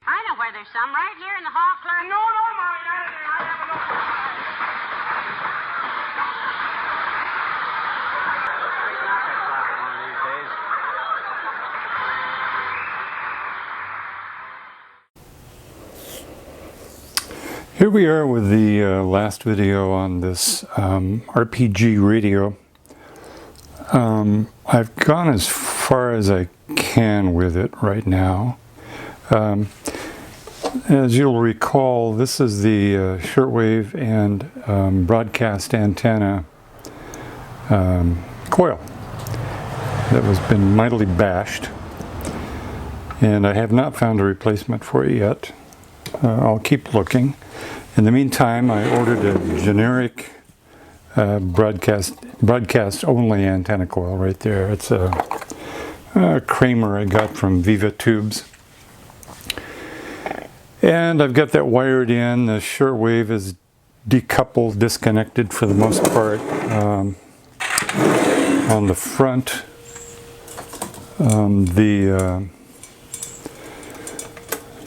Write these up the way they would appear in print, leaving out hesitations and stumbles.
I know where there's some, right here in the hall, clerk. No, Molly, I have no. Here we are with the last video on this RPG radio. I've gone as far as I can with it right now. As you'll recall, this is the shortwave and broadcast antenna coil that has been mightily bashed, and I have not found a replacement for it yet. I'll keep looking. In the meantime, I ordered a generic broadcast only antenna coil right there. It's a Kramer I got from Viva Tubes. And I've got that wired in. The shortwave is decoupled, disconnected for the most part. On the front, the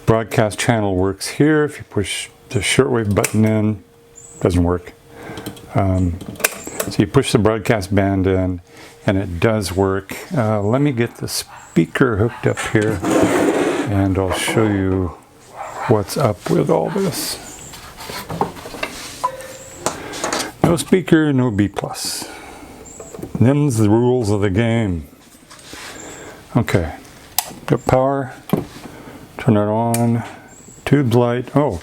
broadcast channel works here. If you push the shortwave button in, it doesn't work. So you push the broadcast band in and it does work. Let me get the speaker hooked up here and I'll show you what's up with all this. No speaker, no B+. Them's the rules of the game. Okay, got power, turn it on, tube light. Oh,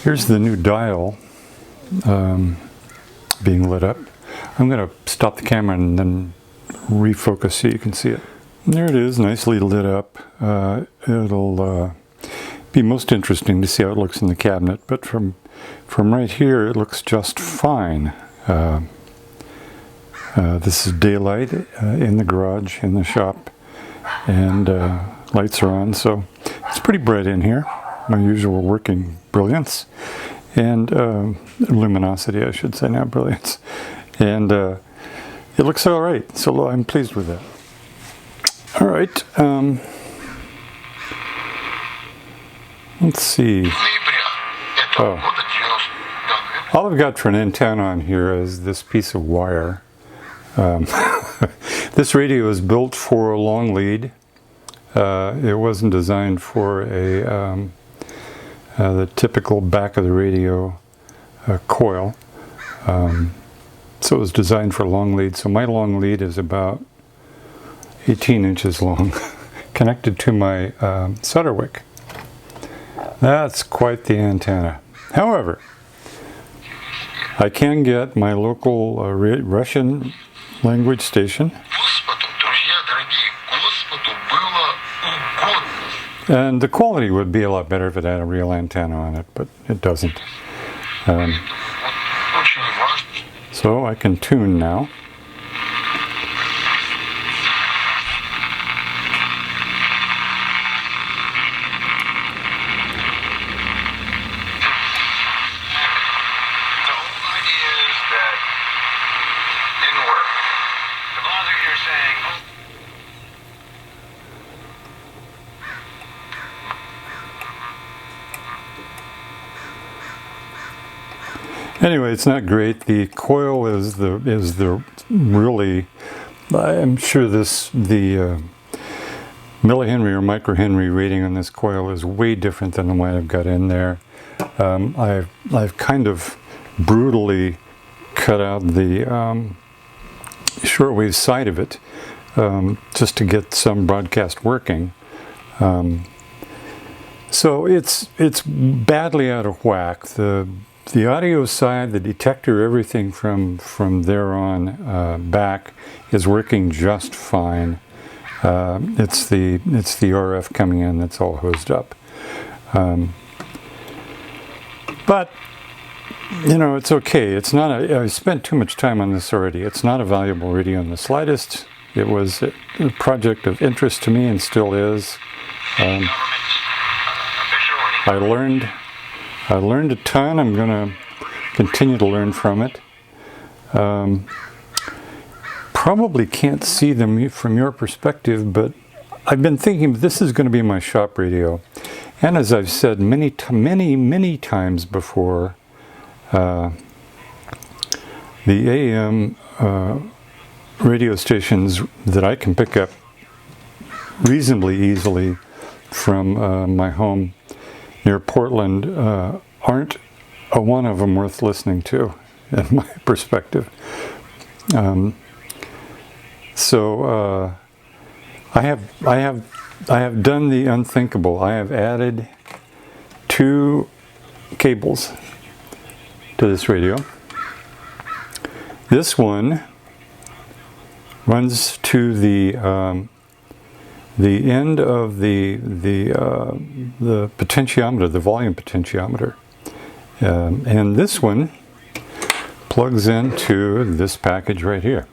here's the new dial being lit up. I'm going to stop the camera and then refocus so you can see it. And there it is, nicely lit up. It'll be most interesting to see how it looks in the cabinet, but from right here it looks just fine. This is daylight in the garage, in the shop, and lights are on, so it's pretty bright in here. My usual working brilliance and luminosity, I should say, not brilliance. And it looks all right, so I'm pleased with that. All right, let's see. Oh. All I've got for an antenna on here is this piece of wire. This radio is built for a long lead. It wasn't designed for the typical back of the radio coil. So it was designed for long lead. So my long lead is about 18 inches long, connected to my solder wick. That's quite the antenna. However, I can get my local Russian language station, and the quality would be a lot better if it had a real antenna on it, but it doesn't. So I can tune now. Anyway, it's not great. The coil is the really, I'm sure the millihenry or microhenry rating on this coil is way different than the one I've got in there. I've kind of brutally cut out the shortwave side of it just to get some broadcast working. So it's badly out of whack. The audio side, the detector, everything from there on back is working just fine. It's the RF coming in that's all hosed up. But you know, it's okay. It's not I spent too much time on this already. It's not a valuable radio in the slightest. It was a project of interest to me and still is. I learned a ton. I'm going to continue to learn from it. Probably can't see them from your perspective, but I've been thinking this is going to be my shop radio. And as I've said many times before, the AM radio stations that I can pick up reasonably easily from my home near Portland aren't a one of them worth listening to, in my perspective. So I have done the unthinkable. I have added 2 cables to this radio. This one runs to the end of the potentiometer, the volume potentiometer, and this one plugs into this package right here.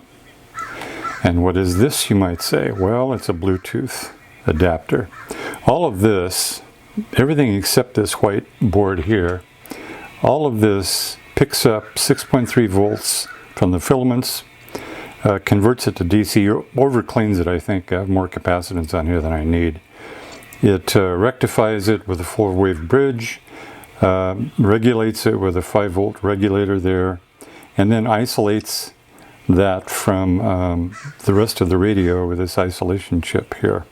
And what is this, you might say? Well, it's a Bluetooth adapter. All of this, everything except this white board here, all of this picks up 6.3 volts from the filaments, converts it to DC, overcleans it, I think. I have more capacitance on here than I need. It rectifies it with a 4-wave bridge, regulates it with a 5-volt regulator there, and then isolates that from the rest of the radio with this isolation chip here.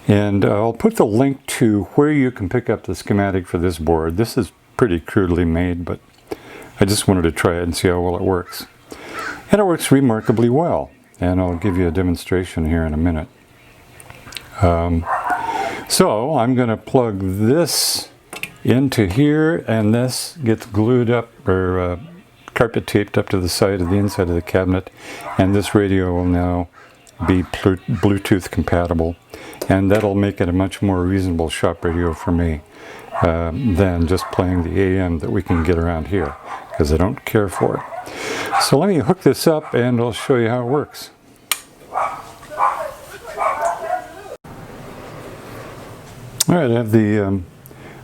And I'll put the link to where you can pick up the schematic for this board. This is pretty crudely made, but I just wanted to try it and see how well it works. And it works remarkably well, and I'll give you a demonstration here in a minute. So I'm going to plug this into here, and this gets glued up or carpet taped up to the side of the inside of the cabinet, and this radio will now be Bluetooth compatible, and that'll make it a much more reasonable shop radio for me than just playing the AM that we can get around here, because I don't care for it. So let me hook this up and I'll show you how it works. Alright, I have the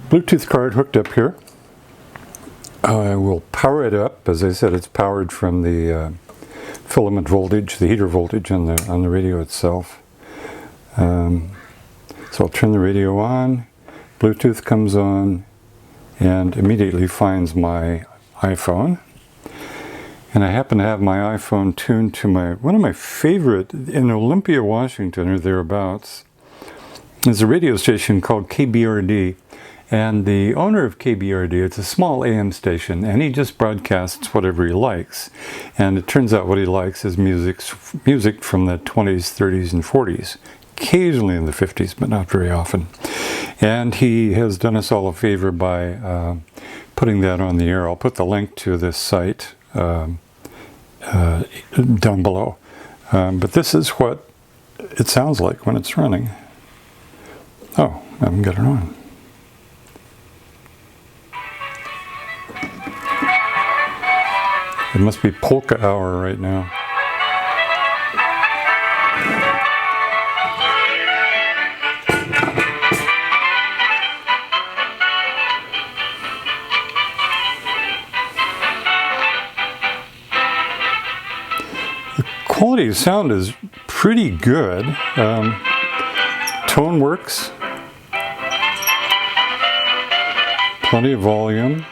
Bluetooth card hooked up here. I will power it up. As I said, it's powered from the filament voltage, the heater voltage on the radio itself. So I'll turn the radio on, Bluetooth comes on, and immediately finds my iPhone. And I happen to have my iPhone tuned to one of my favorite, in Olympia, Washington, or thereabouts, there's a radio station called KBRD. And the owner of KBRD, it's a small AM station, and he just broadcasts whatever he likes. And it turns out what he likes is music from the 20s, 30s, and 40s. Occasionally in the 50s, but not very often. And he has done us all a favor by putting that on the air. I'll put the link to this site down below. But this is what it sounds like when it's running. Oh, I haven't got it on. It must be polka hour right now. The quality of sound is pretty good. Tone works. Plenty of volume.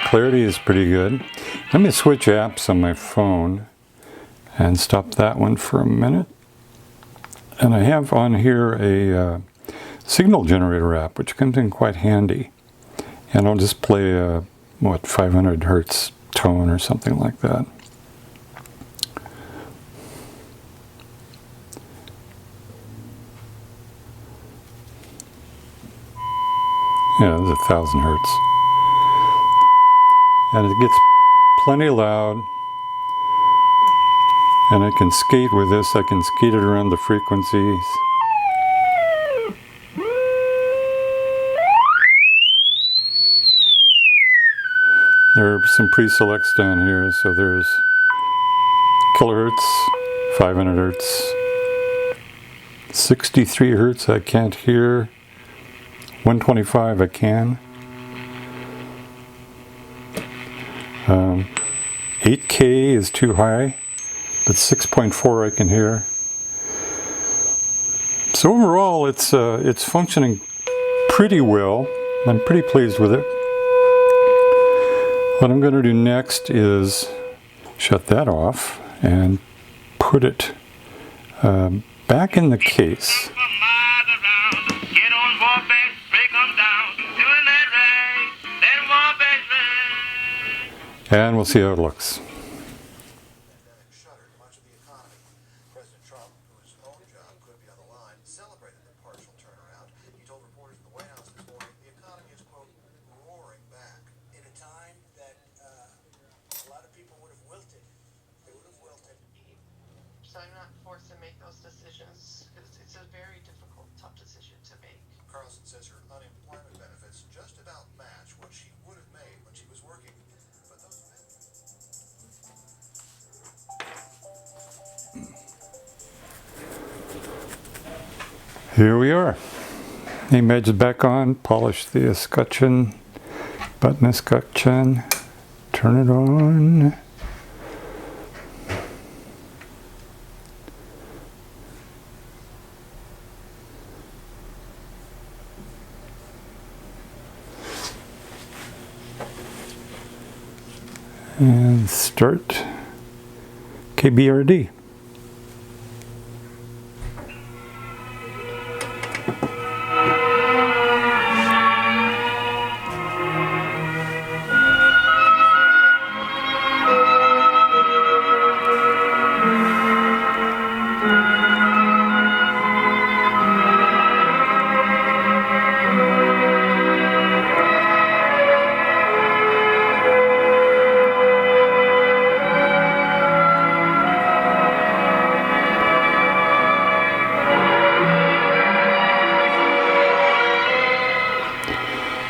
Clarity is pretty good. Let me switch apps on my phone and stop that one for a minute. And I have on here a signal generator app, which comes in quite handy. And I'll just play a, 500 hertz tone or something like that. Yeah, it's 1,000 hertz. And it gets plenty loud, and I can skate with this. I can skate it around the frequencies. There are some pre-selects down here, so there's kilohertz, 500 hertz, 63 hertz I can't hear, 125 I can. 8K is too high, but 6.4 I can hear. So overall, it's functioning pretty well. I'm pretty pleased with it. What I'm going to do next is shut that off and put it back in the case. And we'll see how it looks. Shuttered much of the economy. President Trump, whose own job could be on the line, celebrated the partial turnaround. He told reporters in the White House this morning the economy is, quote, roaring back. In a time that a lot of people would have wilted. They would have wilted. So I'm not forced to make those decisions because it's a very difficult, tough decision to make. Carlson says her unemployment benefits just about match what she would have made when she was working. But those Here we are. Image is back on. Polish the escutcheon. Button escutcheon. Turn it on. And start KBRD.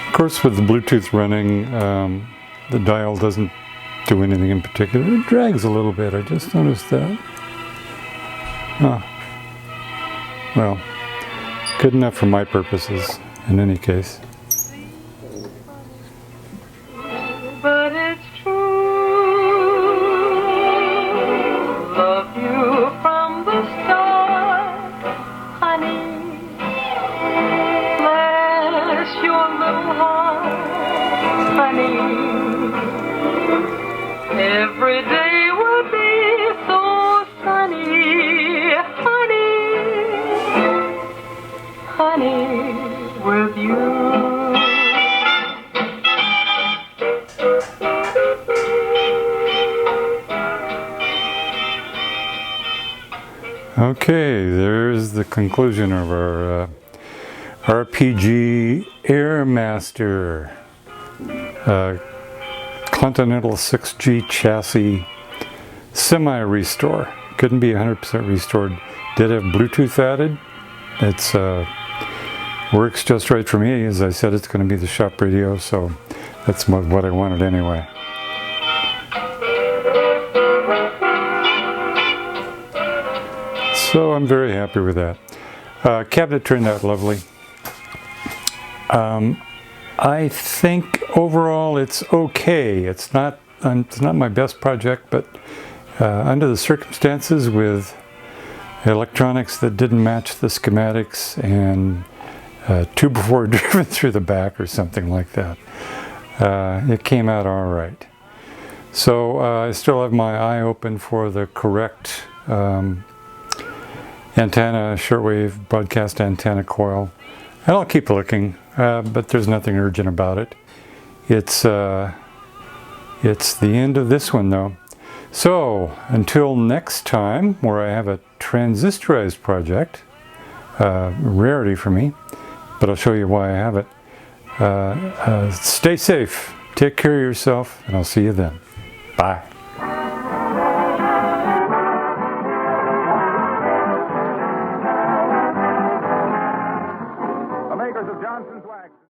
Of course, with the Bluetooth running, the dial doesn't do anything in particular. It drags a little bit. I just noticed that. Oh. Well, good enough for my purposes in any case. But it's true. Love you from the start, honey. Bless your little heart, honey. Every day will be so sunny, honey, with you. Okay, there's the conclusion of our RPG Airmaster Continental 6G chassis semi-restore. Couldn't be 100% restored. Did have Bluetooth added. It's works just right for me. As I said, it's going to be the shop radio, so that's what I wanted anyway. So I'm very happy with that. Cabinet turned out lovely. I think overall it's okay. It's not my best project, but under the circumstances with electronics that didn't match the schematics and two before driven through the back or something like that, it came out all right. So I still have my eye open for the correct antenna, shortwave broadcast antenna coil, and I'll keep looking, but there's nothing urgent about it. It's the end of this one though. So until next time, where I have a transistorized project, rarity for me, but I'll show you why I have it. Stay safe, take care of yourself, and I'll see you then. Bye.